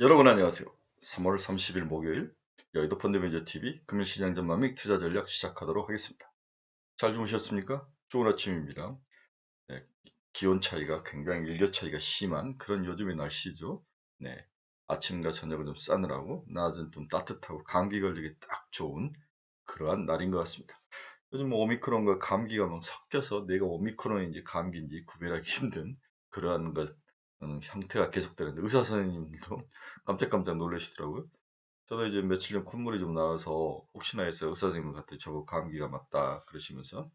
여러분 안녕하세요. 3월 30일 목요일 여의도 펀드매니저TV 금융시장 전망 및 투자 전략 시작하도록 하겠습니다. 잘 주무셨습니까? 좋은 아침입니다. 네, 기온 차이가 굉장히 일교 차이가 심한 그런 요즘의 날씨죠. 네, 아침과 저녁은 좀 싸늘하고 낮은 좀 따뜻하고 감기 걸리기 딱 좋은 그러한 날인 것 같습니다. 요즘 뭐 오미크론과 감기가 막 섞여서 내가 오미크론인지 감기인지 구별하기 힘든 그러한 형태가 계속되는데 의사 선생님도 깜짝깜짝 놀라시더라고요. 저도 이제 며칠 전 콧물이 좀 나와서 혹시나 해서 의사 선생님한테 저거 감기가 맞다 그러시면서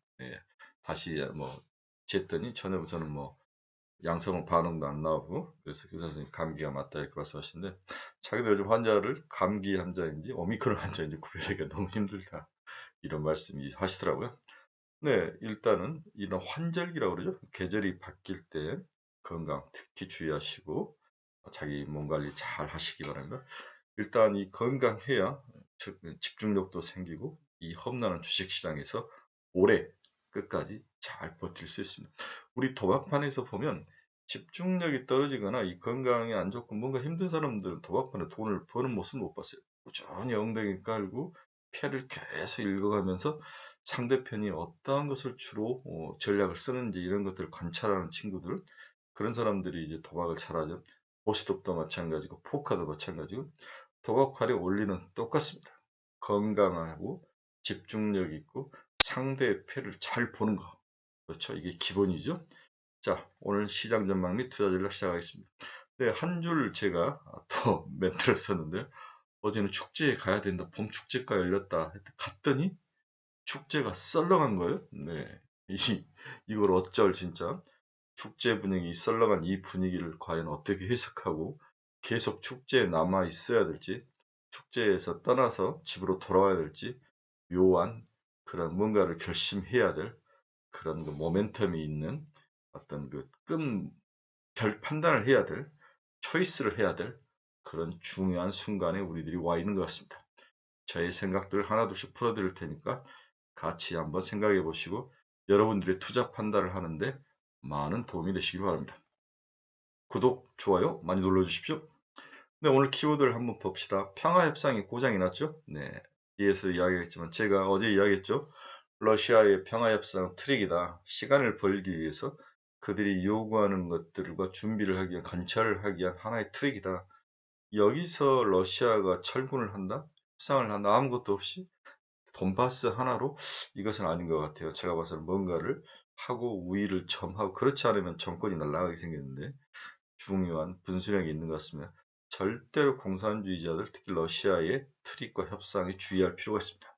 다시 뭐 쟀더니 전혀 저는 뭐 양성은 반응도 안 나오고 그래서 의사 선생님 감기가 맞다 이렇게 말씀하시는데 자기도 요즘 환자를 감기 환자인지 오미크론 환자인지 구별하기가 너무 힘들다 이런 말씀이 하시더라고요. 네, 일단은 이런 환절기라고 그러죠. 계절이 바뀔 때 건강 특히 주의하시고 자기 몸 관리 잘 하시기 바랍니다. 일단 이 건강해야 집중력도 생기고 이 험난한 주식시장에서 오래 끝까지 잘 버틸 수 있습니다. 우리 도박판에서 보면 집중력이 떨어지거나 이 건강이 안 좋고 뭔가 힘든 사람들은 도박판에 돈을 버는 모습을 못 봤어요. 꾸준히 엉덩이 깔고 패를 계속 읽어가면서 상대편이 어떠한 것을 주로 전략을 쓰는지 이런 것들을 관찰하는 친구들 그런 사람들이 이제 도박을 잘하죠. 보스톱도 마찬가지고 포카도 마찬가지고 도박활의 원리는 똑같습니다. 건강하고 집중력 있고 상대의 패를 잘 보는 거. 그렇죠. 이게 기본이죠. 자, 오늘 시장 전망 및 투자 전략 시작하겠습니다. 네, 한 줄 제가 또 멘트를 썼는데 어제는 축제에 가야 된다. 봄 축제가 열렸다. 갔더니 축제가 썰렁한 거예요. 네. 이걸 어쩔 진짜. 축제 분위기, 썰렁한 이 분위기를 과연 어떻게 해석하고 계속 축제에 남아 있어야 될지, 축제에서 떠나서 집으로 돌아와야 될지, 묘한 그런 뭔가를 결심해야 될 그런 그 모멘텀이 있는 어떤 별 판단을 해야 될, 초이스를 해야 될 그런 중요한 순간에 우리들이 와 있는 것 같습니다. 저의 생각들을 하나둘씩 풀어드릴 테니까 같이 한번 생각해 보시고 여러분들의 투자 판단을 하는데 많은 도움이 되시길 바랍니다. 구독, 좋아요 많이 눌러주십시오. 네, 오늘 키워드를 한번 봅시다. 평화협상이 고장이 났죠? 네, 뒤에서 이야기했지만 제가 어제 이야기했죠. 러시아의 평화협상 트릭이다. 시간을 벌기 위해서 그들이 요구하는 것들과 준비를 하기 위한, 관찰을 하기 위한 하나의 트릭이다. 여기서 러시아가 철군을 한다? 협상을 한다? 아무것도 없이? 돈바스 하나로 이것은 아닌 것 같아요. 제가 봐서는 뭔가를 하고 우위를 점하고 그렇지 않으면 정권이 날아가게 생겼는데 중요한 분수령이 있는 것 같습니다. 절대로 공산주의자들 특히 러시아의 트릭과 협상에 주의할 필요가 있습니다.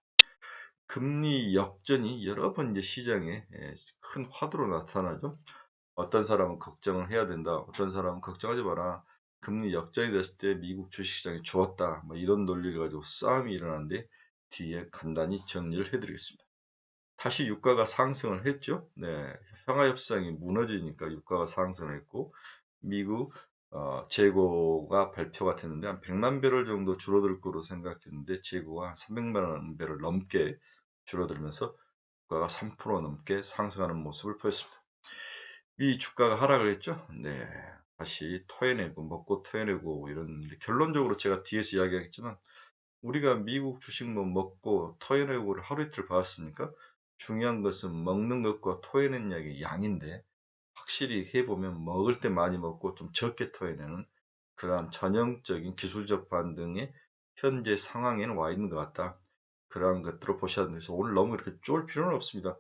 금리 역전이 여러 번 이제 시장에 큰 화두로 나타나죠. 어떤 사람은 걱정을 해야 된다. 어떤 사람은 걱정하지 마라. 금리 역전이 됐을 때 미국 주식시장이 좋았다. 뭐 이런 논리를 가지고 싸움이 일어나는데 뒤에 간단히 정리를 해드리겠습니다. 다시 유가가 상승을 했죠. 네, 평화협상이 무너지니까 유가가 상승을 했고 미국 재고가 발표가 됐는데 한 100만 배럴 정도 줄어들 거로 생각했는데 재고가 한 300만 배럴 넘게 줄어들면서 유가가 3% 넘게 상승하는 모습을 보였습니다. 미 주가가 하락을 했죠. 네, 다시 토해내고 먹고 토해내고 이러는데 결론적으로 제가 뒤에서 이야기하겠지만 우리가 미국 주식 뭐 먹고 토해내고를 하루 이틀 봤으니까 중요한 것은 먹는 것과 토해낸 약의 양인데 확실히 해보면 먹을 때 많이 먹고 좀 적게 토해내는 그러한 전형적인 기술적 반등의 현재 상황에는 와 있는 것 같다. 그러한 것들을 보셔야 돼서 오늘 너무 이렇게 쫄 필요는 없습니다.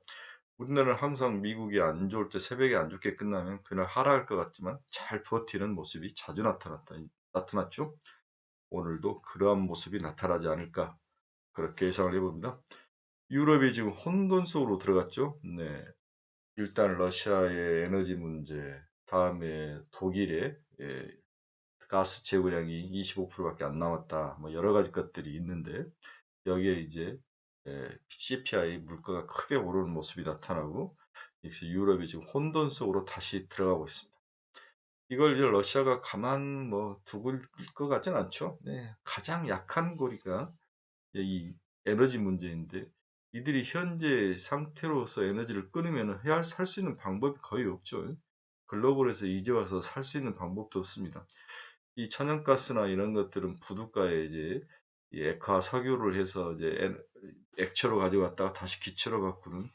우리나라는 항상 미국이 안 좋을 때 새벽에 안 좋게 끝나면 그날 하락할 것 같지만 잘 버티는 모습이 자주 나타났죠. 오늘도 그러한 모습이 나타나지 않을까 그렇게 예상을 해봅니다. 유럽이 지금 혼돈 속으로 들어갔죠. 네, 일단 러시아의 에너지 문제, 다음에 독일의 가스 채굴량이 25%밖에 안 남았다. 뭐 여러 가지 것들이 있는데 여기에 이제 CPI 물가가 크게 오르는 모습이 나타나고 이렇게 유럽이 지금 혼돈 속으로 다시 들어가고 있습니다. 이걸 이제 러시아가 가만 뭐 두고 것 같진 않죠. 네, 가장 약한 고리가 이 에너지 문제인데 이들이 현재 상태로서 에너지를 끊으면 살 수 있는 방법이 거의 없죠. 글로벌에서 이제 와서 살 수 있는 방법도 없습니다. 이 천연가스나 이런 것들은 부둣가에 이제 이 액화 석유를 해서 이제 액체로 가져갔다가 다시 기체로 바꾸는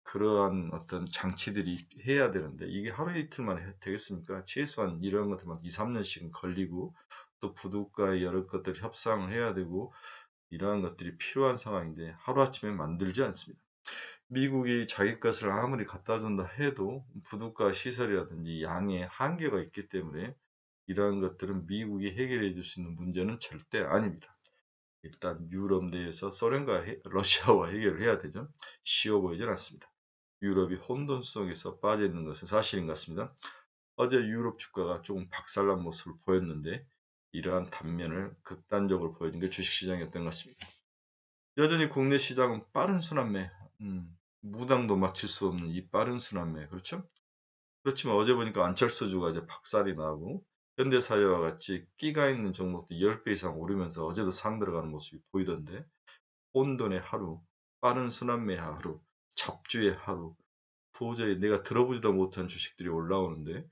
그러한 어떤 장치들이 해야 되는데 이게 하루 이틀만 되겠습니까? 최소한 이런 것들만 2, 3년씩은 걸리고 또 부둣가에 여러 것들 협상을 해야 되고 이러한 것들이 필요한 상황인데 하루아침에 만들지 않습니다. 미국이 자기 것을 아무리 갖다 준다 해도 부둣가 시설이라든지 양의 한계가 있기 때문에 이러한 것들은 미국이 해결해 줄 수 있는 문제는 절대 아닙니다. 일단 유럽 내에서 소련과 러시아와 해결을 해야 되죠. 쉬워 보이질 않습니다. 유럽이 혼돈 속에서 빠져 있는 것은 사실인 것 같습니다. 어제 유럽 주가가 조금 박살난 모습을 보였는데 이러한 단면을 극단적으로 보여준 게 주식시장이었던 것 같습니다. 여전히 국내 시장은 빠른 순환매, 무당도 맞출 수 없는 이 빠른 순환매, 그렇죠? 그렇지만 어제 보니까 안철수주가 이제 박살이 나고 현대사회와 같이 끼가 있는 종목도 10배 이상 오르면서 어제도 상 들어가는 모습이 보이던데 혼돈의 하루, 빠른 순환매의 하루, 잡주의 하루, 도저히 내가 들어보지도 못한 주식들이 올라오는데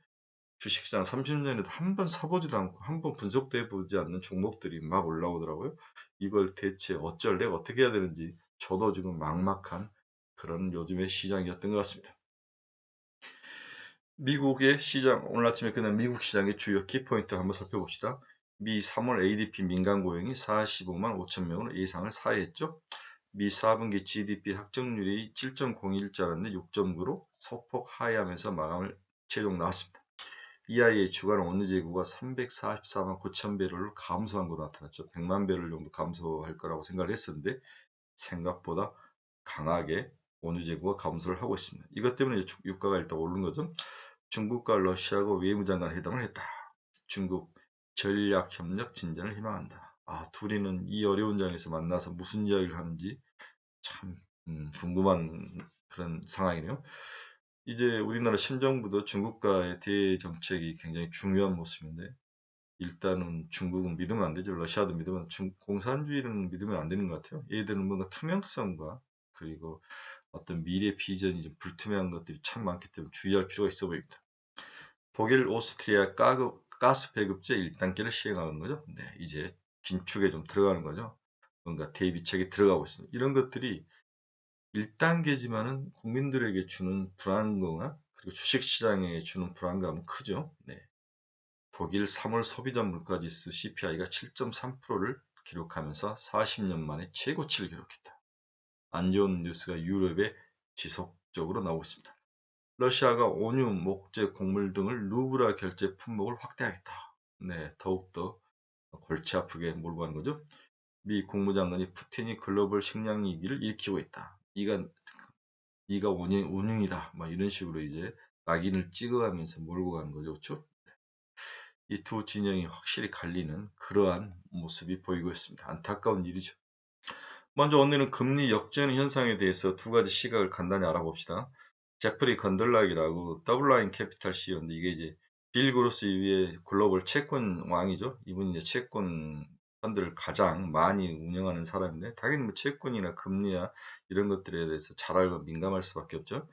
주식시장 30년에도 한 번 사보지도 않고 한 번 분석도 해보지 않는 종목들이 막 올라오더라고요. 이걸 대체 내가 어떻게 해야 되는지 저도 지금 막막한 그런 요즘의 시장이었던 것 같습니다. 미국의 시장, 오늘 아침에 끝난 미국 시장의 주요 키포인트 한번 살펴봅시다. 미 3월 ADP 민간 고용이 45만 5천 명으로 예상을 사회했죠. 미 4분기 GDP 확정률이 7.01짜리인데 6.9로 소폭 하회하면서 마감을 최종 나왔습니다. EIA 주간 원유 재고가 344만 9천 배럴로 감소한 것으로 나타났죠. 100만 배럴 정도 감소할 거라고 생각을 했었는데 생각보다 강하게 원유 재고가 감소를 하고 있습니다. 이것 때문에 유가가 일단 오른 거죠. 중국과 러시아가 외무장관 회담을 했다. 중국 전략협력 진전을 희망한다. 둘이는 이 어려운 장에서 만나서 무슨 이야기를 하는지 참 궁금한 그런 상황이네요. 이제 우리나라 신정부도 중국과의 대외 정책이 굉장히 중요한 모습인데 일단은 중국은 믿으면 안 되죠. 러시아도 믿으면 공산주의는 믿으면 안 되는 것 같아요. 얘들은 뭔가 투명성과 그리고 어떤 미래 비전이 좀 불투명한 것들이 참 많기 때문에 주의할 필요가 있어 보입니다. 독일, 오스트리아 가스 배급제 1단계를 시행하는 거죠. 네, 이제 긴축에 좀 들어가는 거죠. 뭔가 대비책이 들어가고 있습니다. 이런 것들이 1단계지만은 국민들에게 주는 불안감과 그리고 주식시장에 주는 불안감은 크죠. 네. 독일 3월 소비자 물가지수 CPI가 7.3%를 기록하면서 40년 만에 최고치를 기록했다. 안 좋은 뉴스가 유럽에 지속적으로 나오고 있습니다. 러시아가 원유, 목재, 곡물 등을 루브라 결제 품목을 확대하겠다. 네, 더욱더 골치 아프게 몰고 가는 거죠. 미 국무장관이 푸틴이 글로벌 식량 위기를 일으키고 있다. 이가 운영이다. 막 이런 식으로 이제 낙인을 찍어가면서 몰고 가는 거죠. 그렇죠? 이 두 진영이 확실히 갈리는 그러한 모습이 보이고 있습니다. 안타까운 일이죠. 먼저 오늘은 금리 역전 현상에 대해서 두 가지 시각을 간단히 알아봅시다. 제프리 건들락이라고 더블라인 캐피탈 CEO인데 이게 이제 빌 그로스 이후에 글로벌 채권 왕이죠. 이분이 이제 채권 펀드를 가장 많이 운영하는 사람인데 당연히 뭐 채권이나 금리나 이런 것들에 대해서 잘 알고 민감할 수밖에 없죠.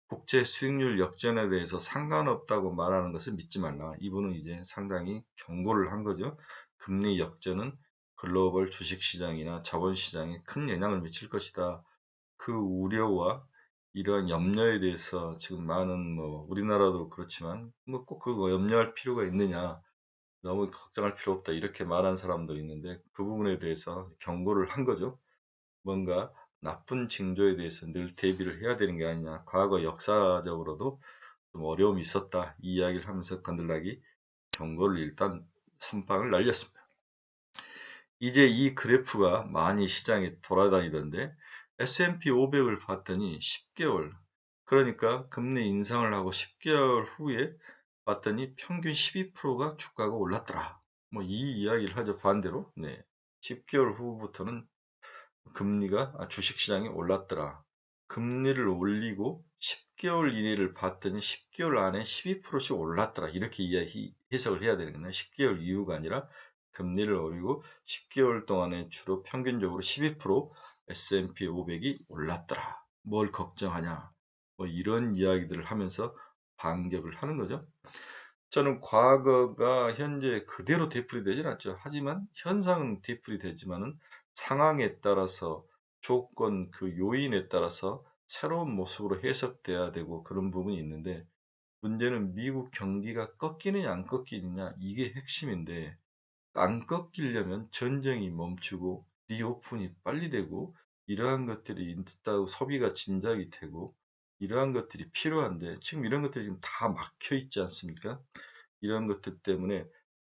국채 수익률 역전에 대해서 상관없다고 말하는 것을 믿지 말라. 이분은 이제 상당히 경고를 한 거죠. 금리 역전은 글로벌 주식시장이나 자본시장에 큰 영향을 미칠 것이다. 그 우려와 이러한 염려에 대해서 지금 많은 우리나라도 그렇지만 뭐 꼭 그거 염려할 필요가 있느냐 너무 걱정할 필요 없다 이렇게 말한 사람도 있는데 그 부분에 대해서 경고를 한 거죠. 뭔가 나쁜 징조에 대해서 늘 대비를 해야 되는 게 아니냐. 과거 역사적으로도 좀 어려움이 있었다. 이 이야기를 하면서 건들락이 경고를 일단 선빵을 날렸습니다. 이제 이 그래프가 많이 시장에 돌아다니던데 S&P 500을 봤더니 10개월 그러니까 금리 인상을 하고 10개월 후에 봤더니 평균 12%가 주가가 올랐더라. 뭐 이 이야기를 하죠. 반대로. 네. 10개월 후부터는 금리가 주식시장이 올랐더라. 금리를 올리고 10개월 이내를 봤더니 10개월 안에 12%씩 올랐더라. 이렇게 해석을 해야 되는 거예요. 10개월 이후가 아니라 금리를 올리고 10개월 동안에 주로 평균적으로 12% S&P 500이 올랐더라. 뭘 걱정하냐. 뭐 이런 이야기들을 하면서 반격을 하는 거죠. 저는 과거가 현재 그대로 되풀이 되진 않죠. 하지만 현상은 되풀이 되지만은 상황에 따라서 조건 그 요인에 따라서 새로운 모습으로 해석돼야 되고 그런 부분이 있는데 문제는 미국 경기가 꺾이느냐 안 꺾이느냐 이게 핵심인데 안 꺾이려면 전쟁이 멈추고 리오픈이 빨리 되고 이러한 것들이 있다고 소비가 진작이 되고 이러한 것들이 필요한데 지금 이런 것들이 지금 다 막혀 있지 않습니까? 이런 것들 때문에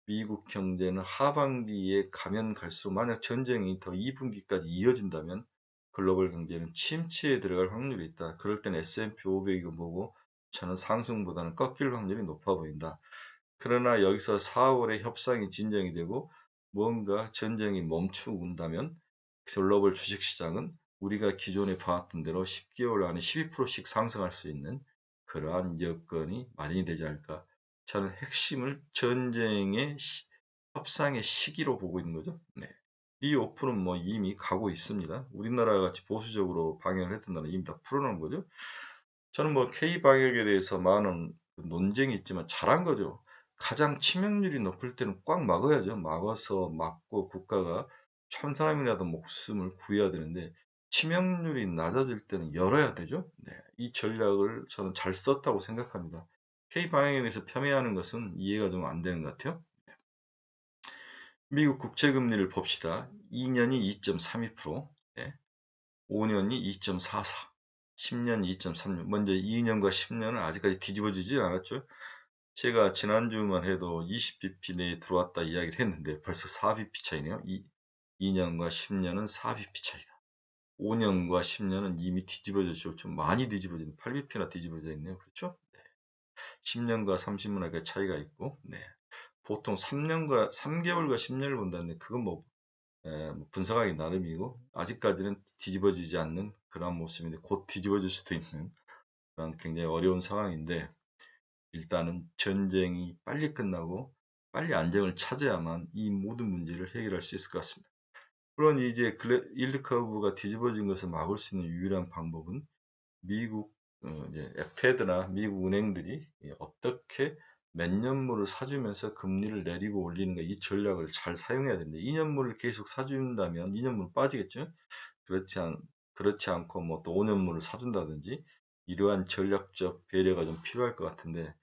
미국 경제는 하반기에 가면 갈수록 만약 전쟁이 더 2분기까지 이어진다면 글로벌 경제는 침체에 들어갈 확률이 있다. 그럴 때는 S&P 500이 보고 저는 상승보다는 꺾일 확률이 높아 보인다. 그러나 여기서 4월에 협상이 진정이 되고 뭔가 전쟁이 멈추는다면 글로벌 주식시장은 우리가 기존에 봐왔던 대로 10개월 안에 12%씩 상승할 수 있는 그러한 여건이 마련이 되지 않을까. 저는 핵심을 전쟁의 협상의 시기로 보고 있는 거죠. 네. 이 오픈은 뭐 이미 가고 있습니다. 우리나라 같이 보수적으로 방역을 했던 나라는 이미 다 풀어놓은 거죠. 저는 뭐 K 방역에 대해서 많은 논쟁이 있지만 잘한 거죠. 가장 치명률이 높을 때는 꽉 막아야죠. 막아서 막고 국가가 천 사람이라도 목숨을 구해야 되는데 치명률이 낮아질 때는 열어야 되죠. 네, 이 전략을 저는 잘 썼다고 생각합니다. K 방역에 대해서 폄훼하는 것은 이해가 좀 안 되는 것 같아요. 미국 국채 금리를 봅시다. 2년이 2.32%, 네, 5년이 2.44, 10년이 2.36. 먼저 2년과 10년은 아직까지 뒤집어지질 않았죠. 제가 지난주만 해도 20bp 내에 들어왔다 이야기를 했는데 벌써 4bp 차이네요. 2년과 10년은 4bp 차이다. 5년과 10년은 이미 뒤집어졌죠. 좀 많이 뒤집어진 8bp나 뒤집어져 있네요. 그렇죠? 네. 10년과 30년의 차이가 있고, 네. 보통 3개월과 10년을 본다는데 그건 뭐 분석하기 나름이고 아직까지는 뒤집어지지 않는 그런 모습인데 곧 뒤집어질 수도 있는 그런 굉장히 어려운 상황인데 일단은 전쟁이 빨리 끝나고 빨리 안정을 찾아야만 이 모든 문제를 해결할 수 있을 것 같습니다. 물론 이제 일드 커브가 뒤집어진 것을 막을 수 있는 유일한 방법은 미국 이제 페드나 미국 은행들이 어떻게 몇 년물을 사주면서 금리를 내리고 올리는가 이 전략을 잘 사용해야 되는데 2년물을 계속 사준다면 2년물 빠지겠죠. 그렇지 않 그렇지 않고 뭐 또 5년물을 사준다든지 이러한 전략적 배려가 좀 필요할 것 같은데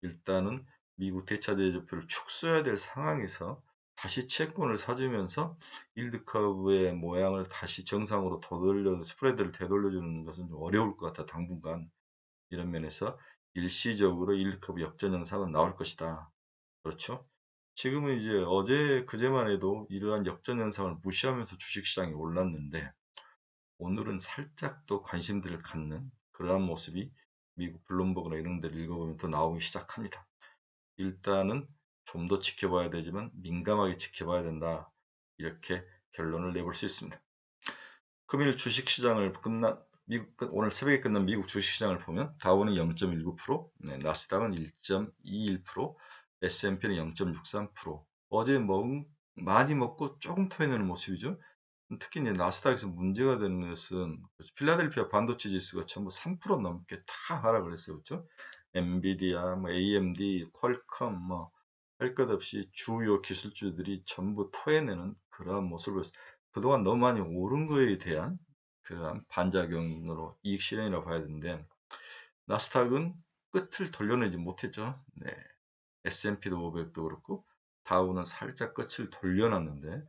일단은 미국 대차대조표를 축소해야 될 상황에서 다시 채권을 사주면서 일드 커브의 모양을 다시 정상으로 되돌려 스프레드를 되돌려주는 것은 좀 어려울 것 같아 당분간 이런 면에서 일시적으로 일드 커브 역전 현상은 나올 것이다. 그렇죠? 지금은 이제 어제 그제만 해도 이러한 역전 현상을 무시하면서 주식시장이 올랐는데 오늘은 살짝 또 관심들을 갖는 그러한 모습이 미국 블룸버그나 이런 데를 읽어보면 또 나오기 시작합니다. 일단은 좀 더 지켜봐야 되지만 민감하게 지켜봐야 된다. 이렇게 결론을 내볼 수 있습니다. 금일 주식시장을 오늘 새벽에 끝난 미국 주식시장을 보면 다우는 0.19%, 네, 나스닥은 1.21%, S&P는 0.63%. 어제 많이 먹고 조금 토해내는 모습이죠. 특히 이제 나스닥에서 문제가 되는 것은 필라델피아 반도체 지수가 전부 3% 넘게 다 하락을 했어요. 그렇죠? 엔비디아, 뭐 AMD, 퀄컴 뭐 할 것 없이 주요 기술주들이 전부 토해내는 그러한 모습을 보였어요. 그동안 너무 많이 오른 거에 대한 그러한 반작용으로 이익 실현이라고 봐야 되는데 나스닥은 끝을 돌려내지 못했죠. 네. S&P도 500도 그렇고 다우는 살짝 끝을 돌려놨는데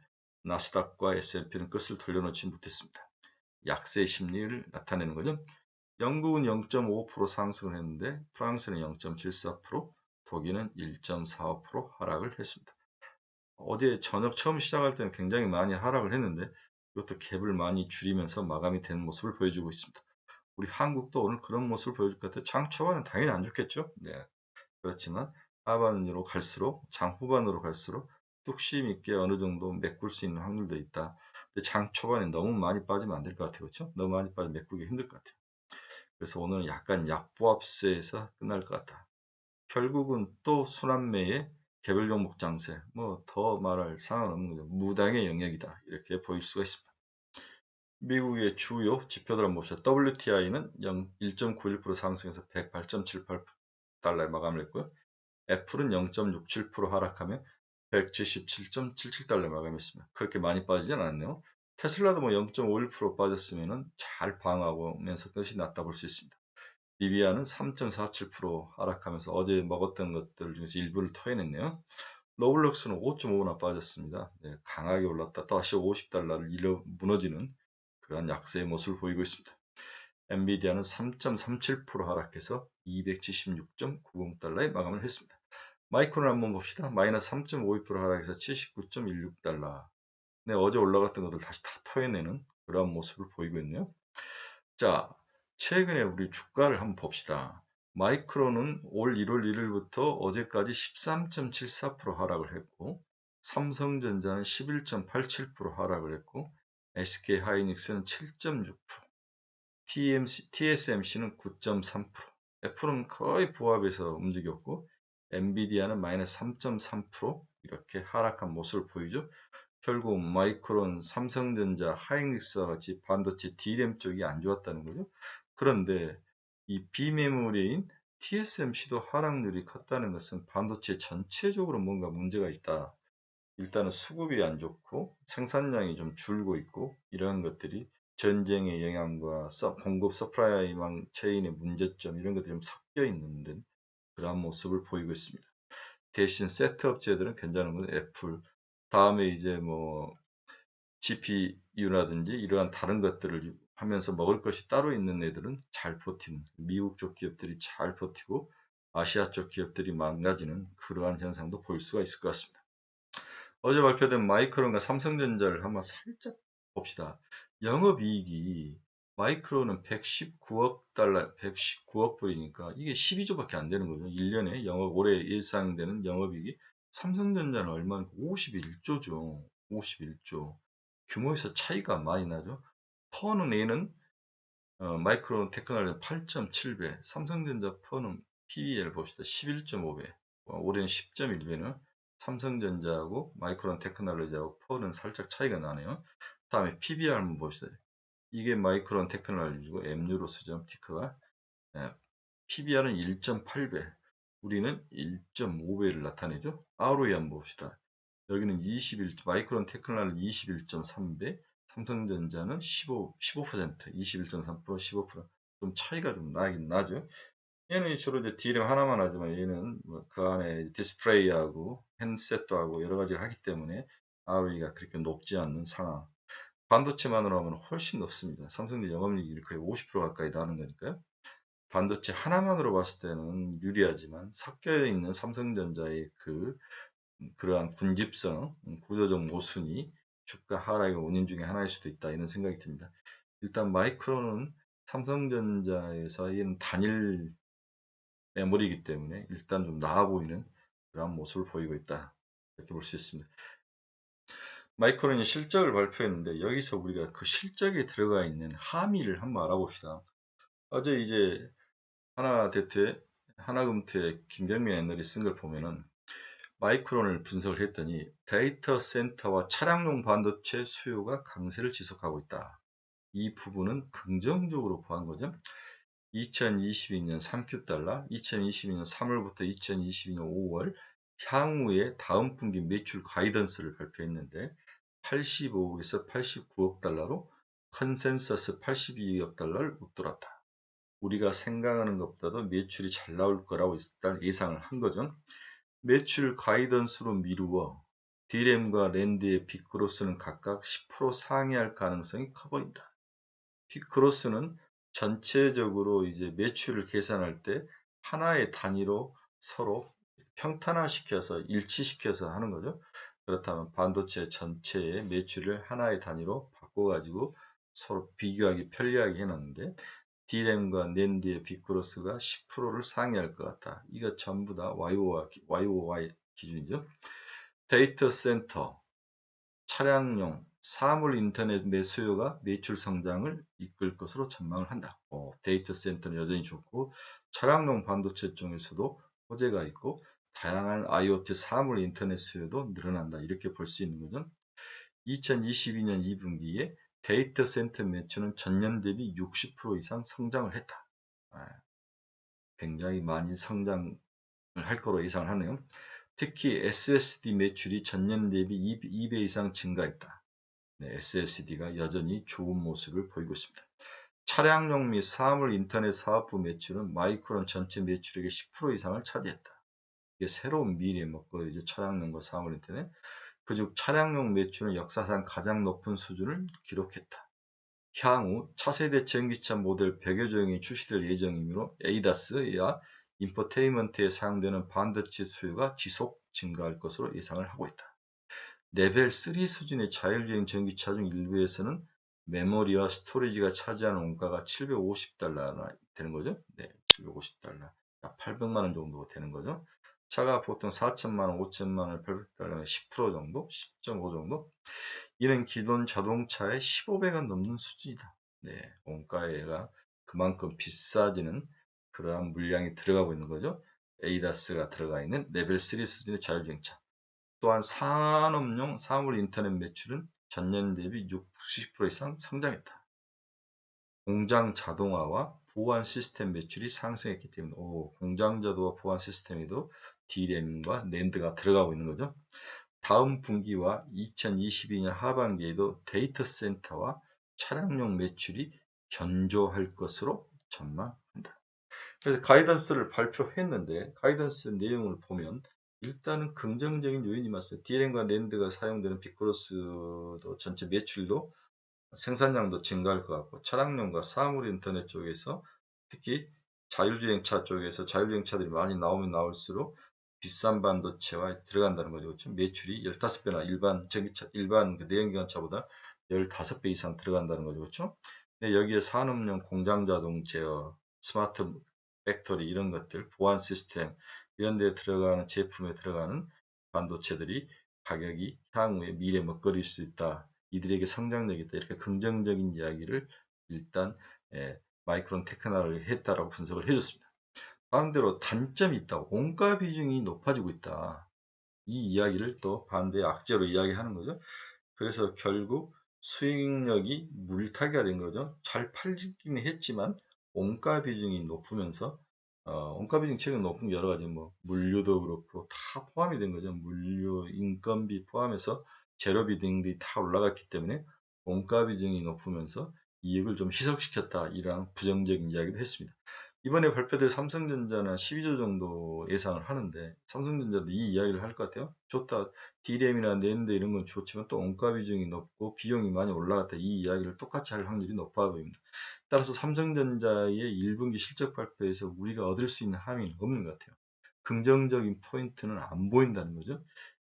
나스닥과 S&P는 끝을 돌려놓지 못했습니다. 약세 심리를 나타내는 거죠. 영국은 0.5% 상승을 했는데 프랑스는 0.74%, 독일은 1.45% 하락을 했습니다. 어제 저녁 처음 시작할 때는 굉장히 많이 하락을 했는데 이것도 갭을 많이 줄이면서 마감이 되는 모습을 보여주고 있습니다. 우리 한국도 오늘 그런 모습을 보여줄 것 같아요. 장 초반은 당연히 안 좋겠죠. 네. 그렇지만 하반으로 갈수록 장 후반으로 갈수록 뚝심 있게 어느 정도 메꿀 수 있는 확률도 있다. 근데 장 초반에 너무 많이 빠지면 안 될 것 같아요. 그렇죠? 너무 많이 빠지면 메꾸기 힘들 것 같아요. 그래서 오늘은 약간 약보합세에서 끝날 것 같다. 결국은 또 순환매의 개별 종목 장세, 뭐 더 말할 사항은 없는 거죠. 무당의 영역이다. 이렇게 보일 수가 있습니다. 미국의 주요 지표들 한번 봅시다. WTI는 1.91% 상승해서 108.78달러에 마감을 했고요. 애플은 0.67% 하락하며 177.77달러 마감했습니다. 그렇게 많이 빠지진 않았네요. 테슬라도 뭐 0.51% 빠졌으면 잘 방어하면서 뜻이 났다 볼 수 있습니다. 리비아는 3.47% 하락하면서 어제 먹었던 것들 중에서 일부를 토해냈네요. 러블록스는 5.5나 빠졌습니다. 네, 강하게 올랐다 다시 50달러를 무너지는 그러한 약세의 모습을 보이고 있습니다. 엔비디아는 3.37% 하락해서 276.90달러에 마감을 했습니다. 마이크론 한번 봅시다. 마이너스 3.52% 하락해서 79.16달러. 네, 어제 올라갔던 것들 다시 다 토해내는 그런 모습을 보이고 있네요. 자, 최근에 우리 주가를 한번 봅시다. 마이크론은 올 1월 1일부터 어제까지 13.74% 하락을 했고, 삼성전자는 11.87% 하락을 했고, SK하이닉스는 7.6%, TSMC는 9.3%, 애플은 거의 부합에서 움직였고, 엔비디아는 마이너스 3.3% 이렇게 하락한 모습을 보이죠. 결국 마이크론, 삼성전자, 하이닉스와 같이 반도체 D램 쪽이 안 좋았다는 거죠. 그런데 이 비메모리인 TSMC도 하락률이 컸다는 것은 반도체 전체적으로 뭔가 문제가 있다. 일단은 수급이 안 좋고 생산량이 좀 줄고 있고 이러한 것들이 전쟁의 영향과 공급 서프라이망 체인의 문제점 이런 것들이 좀 섞여 있는 그런 모습을 보이고 있습니다. 대신 세트 업체들은 괜찮은 건 애플, 다음에 이제 뭐 GPU라든지 이러한 다른 것들을 하면서 먹을 것이 따로 있는 애들은 잘 버티는, 미국 쪽 기업들이 잘 버티고 아시아 쪽 기업들이 망가지는 그러한 현상도 볼 수가 있을 것 같습니다. 어제 발표된 마이크론과 삼성전자를 한번 살짝 봅시다. 영업이익이 마이크론은 119억 달러, 119억 불이니까 이게 12조밖에 안 되는 거죠. 1년에 올해 예상되는 영업이익이 삼성전자는 얼마인가? 51조죠. 51조. 규모에서 차이가 많이 나죠. 퍼는 얘는 마이크론 테크놀로지 8.7배, 삼성전자 퍼는 PBR 봅시다. 11.5배, 올해는 10.1배는 삼성전자하고 마이크론 테크놀로지하고 퍼는 살짝 차이가 나네요. 다음에 PBR 한번 봅시다. 이게 마이크론 테크놀로지고 M유로 쓰죠. 티커가. PBR은 1.8배, 우리는 1.5배를 나타내죠. ROE 한번 봅시다. 여기는 마이크론 테크놀로지 21.3배, 삼성전자는 15%, 21.3%, 15%좀 차이가 좀 나긴 나죠. 얘는 주로 이제 D램 하나만 하지만 얘는 뭐그 안에 디스플레이하고 핸드셋도 하고 여러 가지를 하기 때문에 ROE가 그렇게 높지 않는 상황. 반도체만으로 하면 훨씬 높습니다. 삼성전자 영업이익이 거의 50% 가까이 나는 거니까요. 반도체 하나만으로 봤을 때는 유리하지만 섞여 있는 삼성전자의 그러한 군집성, 구조적 모순이 주가 하락의 원인 중에 하나일 수도 있다 이런 생각이 듭니다. 일단 마이크론은 삼성전자에서 이는 단일 메모리이기 때문에 일단 좀 나아 보이는 그런 모습을 보이고 있다 이렇게 볼 수 있습니다. 마이크론이 실적을 발표했는데 여기서 우리가 그 실적에 들어가 있는 함의를 한번 알아봅시다. 어제 이제 하나금투의 김경민 애널이 쓴 걸 보면은 마이크론을 분석을 했더니 데이터 센터와 차량용 반도체 수요가 강세를 지속하고 있다. 이 부분은 긍정적으로 보한 거죠. 2022년 3Q 달러, 2022년 3월부터 2022년 5월 향후에 다음 분기 매출 가이던스를 발표했는데 85억에서 89억 달러로 컨센서스 82억 달러를 웃돌았다. 우리가 생각하는 것보다도 매출이 잘 나올 거라고 일단 예상을 한 거죠. 매출 가이던스로 미루어 D램과 랜드의 빅그로스는 각각 10% 상회할 가능성이 커 보인다. 빅그로스는 전체적으로 이제 매출을 계산할 때 하나의 단위로 서로 평탄화시켜서 일치시켜서 하는 거죠. 그렇다면 반도체 전체의 매출을 하나의 단위로 바꿔가지고 서로 비교하기 편리하게 해놨는데 D램과 낸드의 빅그로스가 10%를 상회할 것 같다. 이거 전부 다 YOY 기준이죠. 데이터 센터, 차량용, 사물 인터넷 매 수요가 매출 성장을 이끌 것으로 전망을 한다. 데이터 센터는 여전히 좋고 차량용 반도체 쪽에서도 호재가 있고 다양한 IoT 사물 인터넷 수요도 늘어난다. 이렇게 볼 수 있는 거죠. 2022년 2분기에 데이터 센터 매출은 전년 대비 60% 이상 성장을 했다. 굉장히 많이 할 거로 예상을 하네요. 특히 SSD 매출이 전년 대비 2배 이상 증가했다. 네, SSD가 여전히 좋은 모습을 보이고 있습니다. 차량용 및 사물 인터넷 사업부 매출은 마이크론 전체 매출액의 10% 이상을 차지했다. 이게 새로운 미래의 먹거리죠. 차량용과 사물 인터넷. 그중 차량용 매출은 역사상 가장 높은 수준을 기록했다. 향후 차세대 전기차 모델 100여 종이 출시될 예정이므로 ADAS야 인포테인먼트에 사용되는 반도체 수요가 지속 증가할 것으로 예상을 하고 있다. 레벨 3 수준의 자율주행 전기차 중 일부에서는 메모리와 스토리지가 차지하는 원가가 $750나 되는 거죠. 네, $750. 약 800만 원 정도 되는 거죠. 차가 보통 4천만 원, 5천만 원, 800달러면 10% 정도, 10.5 정도. 이는 기존 자동차의 15배가 넘는 수준이다. 네, 원가가 그만큼 비싸지는 그러한 물량이 들어가고 있는 거죠. ADAS가 들어가 있는 레벨 3 수준의 자율주행차. 또한 산업용 사물 인터넷 매출은 전년 대비 60% 이상 성장했다. 공장 자동화와 보안 시스템 매출이 상승했기 때문에 공장 자동화 보안 시스템에도 D램과 낸드가 들어가고 있는 거죠. 다음 분기와 2022년 하반기에도 데이터 센터와 차량용 매출이 견조할 것으로 전망한다. 그래서 가이던스를 발표했는데 가이던스 내용을 보면 일단은 긍정적인 요인이 많습니다. DRAM과 낸드가 사용되는 빅그로스도 전체 매출도 생산량도 증가할 것 같고 차량용과 사물 인터넷 쪽에서 특히 자율주행차 쪽에서 자율주행차들이 많이 나오면 나올수록 비싼 반도체와 들어간다는 거죠. 그렇죠? 매출이 15배나 일반 전기차, 일반 그 내연기관차보다 15배 이상 들어간다는 거죠. 그렇죠? 근데 여기에 산업용 공장 자동 제어, 스마트 팩토리 이런 것들, 보안 시스템 이런 데 들어가는 제품에 들어가는 반도체들이 가격이 향후에 미래 먹거리일 수 있다. 이들에게 성장력이 있다. 이렇게 긍정적인 이야기를 일단 마이크론 테크노를 했다라고 분석을 해줬습니다. 반대로 단점이 있다. 원가 비중이 높아지고 있다. 이 이야기를 또 반대의 악재로 이야기하는 거죠. 그래서 결국 수익력이 물타기가 된 거죠. 잘 팔리긴 했지만 원가 비중이 높으면서 원가 비중 최근 높은 여러 가지 뭐 물류도 그렇고 다 포함이 된 거죠. 물류, 인건비 포함해서 재료비 등들이 다 올라갔기 때문에 원가 비중이 높으면서 이익을 좀 희석시켰다. 이런 부정적인 이야기도 했습니다. 이번에 발표될 삼성전자는 12조 정도 예상을 하는데 삼성전자도 이 이야기를 할 것 같아요. 좋다. D램이나 낸드 이런 건 좋지만 또 원가 비중이 높고 비용이 많이 올라갔다. 이 이야기를 똑같이 할 확률이 높아 보입니다. 따라서 삼성전자의 1분기 실적 발표에서 우리가 얻을 수 있는 함의는 없는 것 같아요. 긍정적인 포인트는 안 보인다는 거죠.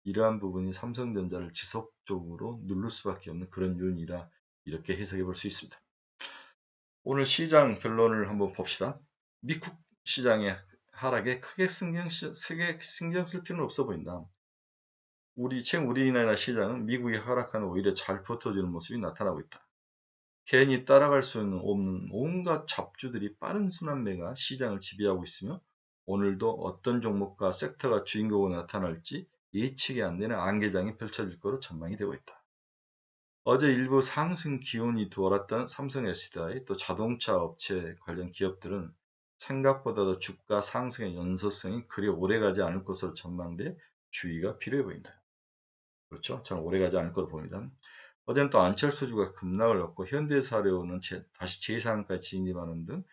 이러한 부분이 삼성전자를 지속적으로 누를 수밖에 없는 그런 요인이다. 이렇게 해석해 볼 수 있습니다. 오늘 시장 결론을 한번 봅시다. 미국 시장의 하락에 크게 신경 쓸 필요는 없어 보인다. 최근 우리나라 시장은 미국이 하락하는 오히려 잘 버텨주는 모습이 나타나고 있다. 괜히 따라갈 수 없는 온갖 잡주들이 빠른 순환매가 시장을 지배하고 있으며 오늘도 어떤 종목과 섹터가 주인공으로 나타날지 예측이 안 되는 안개장이 펼쳐질 것으로 전망이 되고 있다. 어제 일부 상승 기운이 돌았던 삼성 SDI 또 자동차 업체 관련 기업들은 생각보다도 주가 상승의 연소성이 그리 오래가지 않을 것으로 전망돼 주의가 필요해 보인다. 그렇죠? 저는 오래가지 않을 것으로 봅니다. 어제는 또 안철수주가 급락을 얻고 현대사료는 다시 제상까지 진입하는 등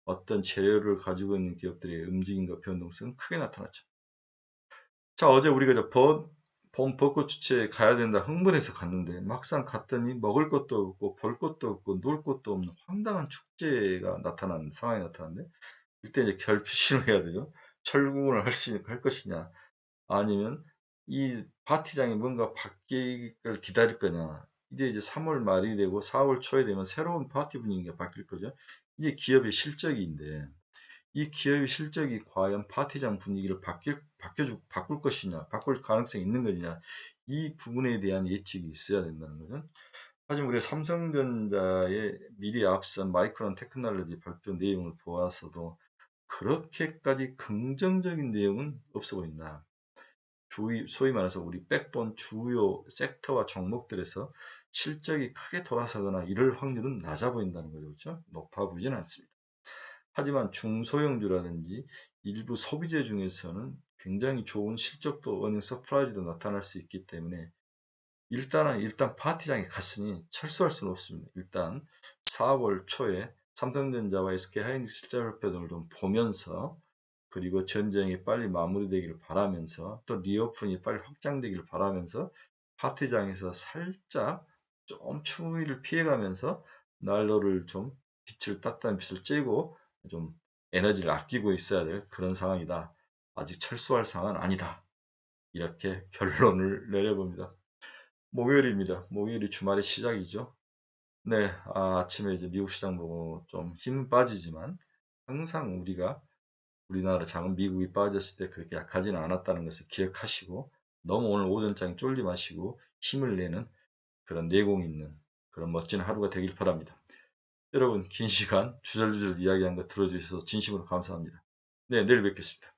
어떤 재료를 가지고 있는 기업들의 움직임과 변동성은 크게 나타났죠. 자, 어제 우리가 봄 벚꽃 축제에 가야 된다 흥분해서 갔는데 막상 갔더니 먹을 것도 없고 볼 것도 없고 놀 것도 없는 황당한 축제가 나타난 상황이 나타났는데 이때 이제 결핍을 해야 되죠. 철구를 할 것이냐 아니면 이 파티장이 뭔가 바뀌기를 기다릴 거냐. 이제 3월 말이 되고 4월 초에 되면 새로운 파티 분위기가 바뀔 거죠. 이게 기업의 실적인데 이 기업의 실적이 과연 파티장 분위기를 바꿀 것이냐, 바꿀 가능성이 있는 거냐, 이 부분에 대한 예측이 있어야 된다는 거죠. 하지만 우리 삼성전자의 미리 앞선 마이크론 테크놀로지 발표 내용을 보아서도 그렇게까지 긍정적인 내용은 없어 보인다. 소위 말해서 우리 백본 주요 섹터와 종목들에서 실적이 크게 돌아서거나 이럴 확률은 낮아 보인다는 거죠. 그렇죠? 높아 보이지는 않습니다. 하지만 중소형주라든지 일부 소비재 중에서는 굉장히 좋은 실적도 어닝 서프라이즈도 나타날 수 있기 때문에 일단 파티장에 갔으니 철수할 수는 없습니다. 일단 4월 초에 삼성전자와 SK하이닉스 실적 발표 등을 좀 보면서, 그리고 전쟁이 빨리 마무리되기를 바라면서, 또 리오픈이 빨리 확장되기를 바라면서 파티장에서 살짝 좀 추위를 피해가면서 난로를 좀 따뜻한 빛을 쬐고 좀 에너지를 아끼고 있어야 될 그런 상황이다. 아직 철수할 상황은 아니다. 이렇게 결론을 내려봅니다. 목요일입니다. 목요일이 주말의 시작이죠. 네, 아침에 이제 미국 시장 보고 좀 힘 빠지지만 항상 우리나라 장은 미국이 빠졌을 때 그렇게 약하지는 않았다는 것을 기억하시고, 너무 오늘 오전장에 쫄지 마시고 힘을 내는 그런 내공 있는 그런 멋진 하루가 되길 바랍니다. 여러분, 긴 시간 주절주절 이야기한 거 들어주셔서 진심으로 감사합니다. 네, 내일 뵙겠습니다.